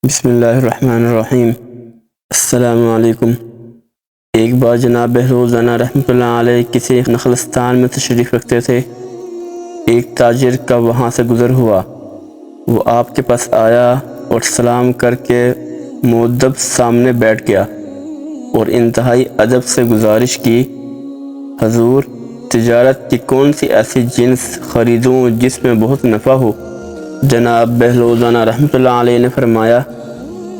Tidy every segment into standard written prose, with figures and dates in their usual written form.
بسم اللہ الرحمن الرحیم۔ السلام علیکم۔ ایک بار جناب بہروز رانا رحمۃ اللہ علیہ کسی نخلستان میں تشریف رکھتے تھے۔ ایک تاجر کا وہاں سے گزر ہوا۔ وہ آپ کے پاس آیا اور سلام کر کے مؤدب سامنے بیٹھ گیا اور انتہائی ادب سے گزارش کی، حضور تجارت کی کون سی ایسی جنس خریدوں جس میں بہت نفع ہو؟ جناب بہروز رانا رحمۃ اللہ علیہ نے فرمایا،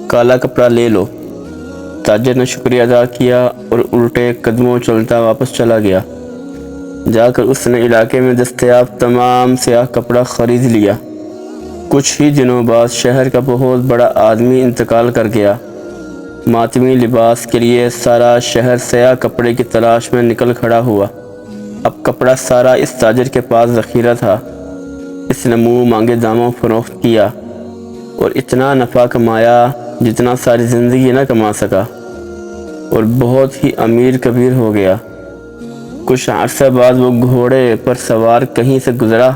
کالا کپڑا لے لو۔ تاجر نے شکریہ ادا کیا اور الٹے قدموں چلتا واپس چلا گیا۔ جا کر اس نے علاقے میں دستیاب تمام سیاہ کپڑا خرید لیا۔ کچھ ہی دنوں بعد شہر کا بہت بڑا آدمی انتقال کر گیا۔ ماتمی لباس کے لیے سارا شہر سیاہ کپڑے کی تلاش میں نکل کھڑا ہوا۔ اب کپڑا سارا اس تاجر کے پاس ذخیرہ تھا۔ اس نے منہ مانگے داموں فروخت کیا اور اتنا نفع کمایا جتنا ساری زندگی نہ کما سکا، اور بہت ہی امیر کبیر ہو گیا۔ کچھ عرصہ بعد وہ گھوڑے پر سوار کہیں سے گزرا۔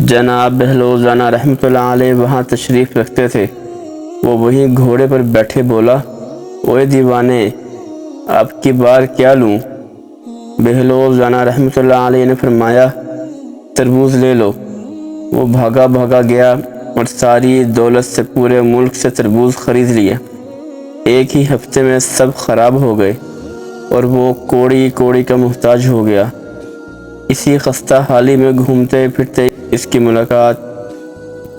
جناب بہروز رانا رحمۃ اللہ علیہ وہاں تشریف رکھتے تھے۔ وہ وہیں گھوڑے پر بیٹھے بولا، اوے دیوانے، آپ کی بار کیا لوں؟ بہروز رانا رحمۃ اللہ علیہ نے فرمایا، تربوز لے لو۔ وہ بھاگا گیا اور ساری دولت سے پورے ملک سے تربوز خرید لیے۔ ایک ہی ہفتے میں سب خراب ہو گئے اور وہ کوڑی کا محتاج ہو گیا۔ اسی خستہ حالی میں گھومتے پھرتے اس کی ملاقات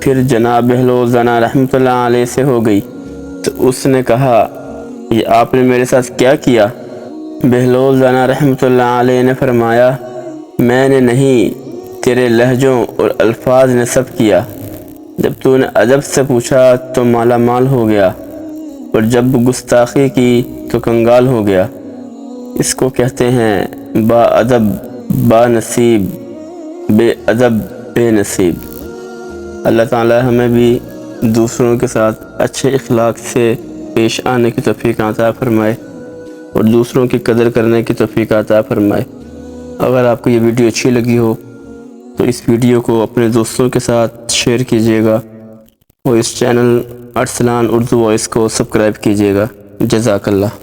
پھر جناب بہروز رانا رحمۃ اللہ علیہ سے ہو گئی، تو اس نے کہا، یہ آپ نے میرے ساتھ کیا کیا؟ بہروز رانا رحمۃ اللہ علیہ نے فرمایا، میں نے نہیں، تیرے لہجوں اور الفاظ نے سب کیا۔ جب تو نے ادب سے پوچھا تو مالا مال ہو گیا، اور جب گستاخی کی تو کنگال ہو گیا۔ اس کو کہتے ہیں با ادب با نصیب، بے ادب بے نصیب۔ اللہ تعالی ہمیں بھی دوسروں کے ساتھ اچھے اخلاق سے پیش آنے کی توفیق عطا فرمائے اور دوسروں کی قدر کرنے کی توفیق عطا فرمائے۔ اگر آپ کو یہ ویڈیو اچھی لگی ہو تو اس ویڈیو کو اپنے دوستوں کے ساتھ شیئر کیجیے گا اور اس چینل ارسلان اردو وائس کو سبسکرائب کیجیے گا۔ جزاک اللہ۔